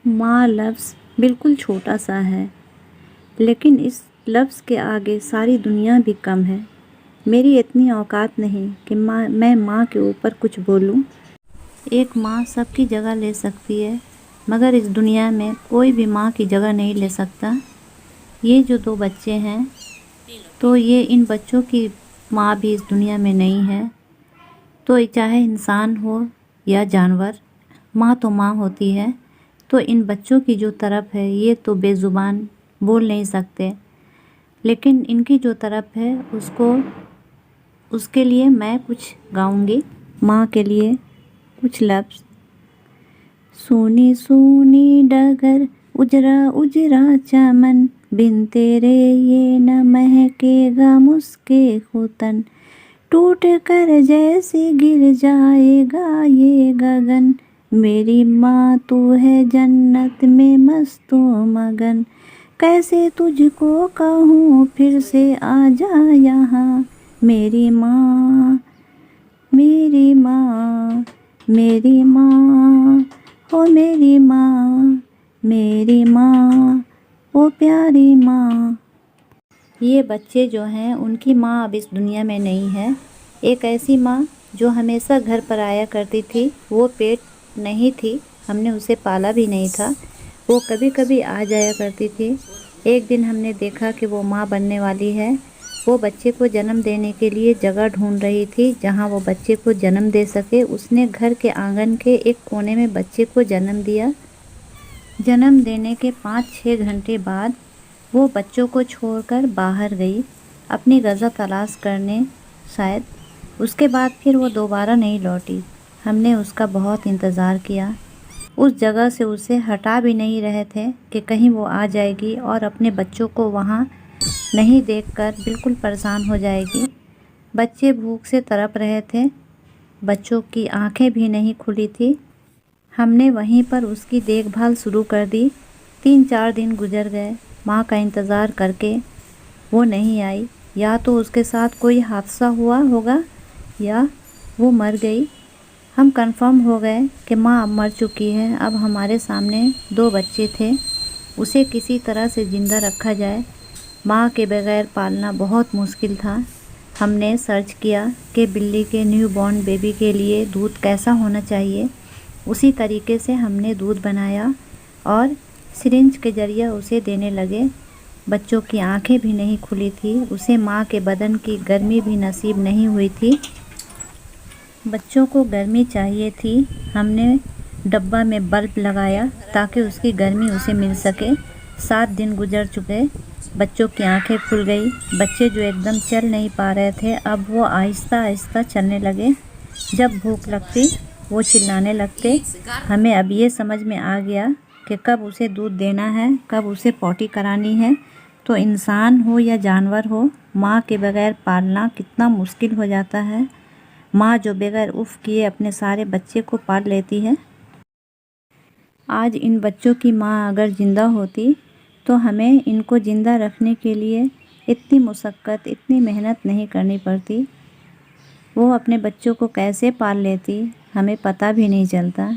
माँ लफ्ज़ बिल्कुल छोटा सा है, लेकिन इस लफ्ज़ के आगे सारी दुनिया भी कम है। मेरी इतनी औकात नहीं कि मैं माँ के ऊपर कुछ बोलूँ। एक माँ सबकी जगह ले सकती है, मगर इस दुनिया में कोई भी माँ की जगह नहीं ले सकता। ये जो 2 बच्चे हैं, तो ये इन बच्चों की माँ भी इस दुनिया में नहीं है। तो चाहे इंसान हो या जानवर, माँ तो माँ होती है। तो इन बच्चों की जो तरफ है, ये तो बेज़ुबान बोल नहीं सकते, लेकिन इनकी जो तरफ है उसके लिए मैं कुछ गाऊंगी। माँ के लिए कुछ लफ्ज़। सूनी सूनी डगर, उजरा उजरा चमन, बिन तेरे ये न महकेगा मुस्के खुतन, टूट कर जैसे गिर जाएगा ये गगन, मेरी माँ तू है जन्नत में मस्तो मगन, कैसे तुझको कहूँ फिर से आ जा यहाँ, मेरी माँ मेरी माँ मेरी माँ हो मेरी माँ, मेरी माँ ओ प्यारी माँ। ये बच्चे जो हैं, उनकी माँ अब इस दुनिया में नहीं है। एक ऐसी माँ जो हमेशा घर पर आया करती थी, वो पेट नहीं थी, हमने उसे पाला भी नहीं था, वो कभी कभी आ जाया करती थी। एक दिन हमने देखा कि वो माँ बनने वाली है। वो बच्चे को जन्म देने के लिए जगह ढूंढ रही थी जहाँ वो बच्चे को जन्म दे सके। उसने घर के आंगन के एक कोने में बच्चे को जन्म दिया। जन्म देने के 5-6 घंटे बाद वो बच्चों को छोड़कर बाहर गई अपनी ग़ज़ा तलाश करने शायद। उसके बाद फिर वो दोबारा नहीं लौटी। हमने उसका बहुत इंतज़ार किया। उस जगह से उसे हटा भी नहीं रहे थे कि कहीं वो आ जाएगी और अपने बच्चों को वहाँ नहीं देखकर बिल्कुल परेशान हो जाएगी। बच्चे भूख से तड़प रहे थे, बच्चों की आंखें भी नहीं खुली थी। हमने वहीं पर उसकी देखभाल शुरू कर दी। 3-4 दिन गुजर गए, माँ का इंतज़ार करके वो नहीं आई। या तो उसके साथ कोई हादसा हुआ होगा या वो मर गई। हम कंफर्म हो गए कि माँ अब मर चुकी है। अब हमारे सामने 2 बच्चे थे, उसे किसी तरह से ज़िंदा रखा जाए। माँ के बगैर पालना बहुत मुश्किल था। हमने सर्च किया कि बिल्ली के न्यूबॉर्न बेबी के लिए दूध कैसा होना चाहिए। उसी तरीके से हमने दूध बनाया और सिरिंज के ज़रिए उसे देने लगे। बच्चों की आंखें भी नहीं खुली थी, उसे माँ के बदन की गर्मी भी नसीब नहीं हुई थी। बच्चों को गर्मी चाहिए थी। हमने डब्बा में बल्ब लगाया ताकि उसकी गर्मी उसे मिल सके। 7 दिन गुजर चुके, बच्चों की आंखें खुल गई। बच्चे जो एकदम चल नहीं पा रहे थे, अब वो आहिस्ता आहिस्ता चलने लगे। जब भूख लगती वो चिल्लाने लगते। हमें अब ये समझ में आ गया कि कब उसे दूध देना है, कब उसे पॉटी करानी है। तो इंसान हो या जानवर हो, माँ के बगैर पालना कितना मुश्किल हो जाता है। माँ जो बगैर उफ़ किए अपने सारे बच्चे को पाल लेती है। आज इन बच्चों की माँ अगर ज़िंदा होती तो हमें इनको ज़िंदा रखने के लिए इतनी मुशक्क़त, इतनी मेहनत नहीं करनी पड़ती। वो अपने बच्चों को कैसे पाल लेती हमें पता भी नहीं चलता।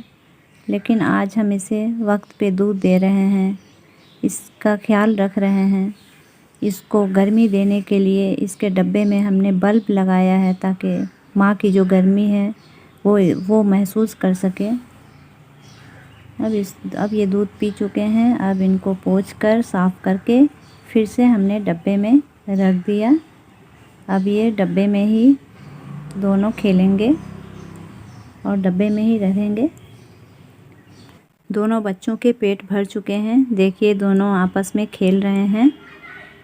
लेकिन आज हम इसे वक्त पे दूध दे रहे हैं, इसका ख्याल रख रहे हैं। इसको गर्मी देने के लिए इसके डब्बे में हमने बल्ब लगाया है ताकि माँ की जो गर्मी है वो महसूस कर सके। अब ये दूध पी चुके हैं। अब इनको पोंछकर साफ़ करके फिर से हमने डब्बे में रख दिया। अब ये डब्बे में ही दोनों खेलेंगे और डब्बे में ही रहेंगे। दोनों बच्चों के पेट भर चुके हैं। देखिए दोनों आपस में खेल रहे हैं।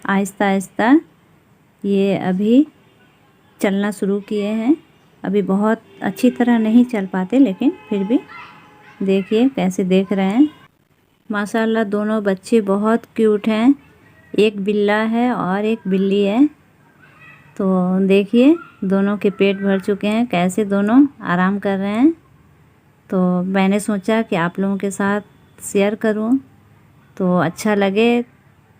आहिस्ता आहिस्ता ये अभी चलना शुरू किए हैं। अभी बहुत अच्छी तरह नहीं चल पाते, लेकिन फिर भी देखिए कैसे देख रहे हैं। माशाल्लाह दोनों बच्चे बहुत क्यूट हैं। एक बिल्ला है और एक बिल्ली है। तो देखिए दोनों के पेट भर चुके हैं, कैसे दोनों आराम कर रहे हैं। तो मैंने सोचा कि आप लोगों के साथ शेयर करूं, तो अच्छा लगे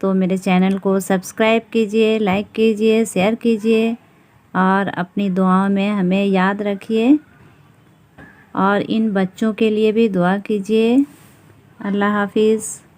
तो मेरे चैनल को सब्सक्राइब कीजिए, लाइक कीजिए, शेयर कीजिए और अपनी दुआओं में हमें याद रखिए। और इन बच्चों के लिए भी दुआ कीजिए अल्लाह हाफिज़।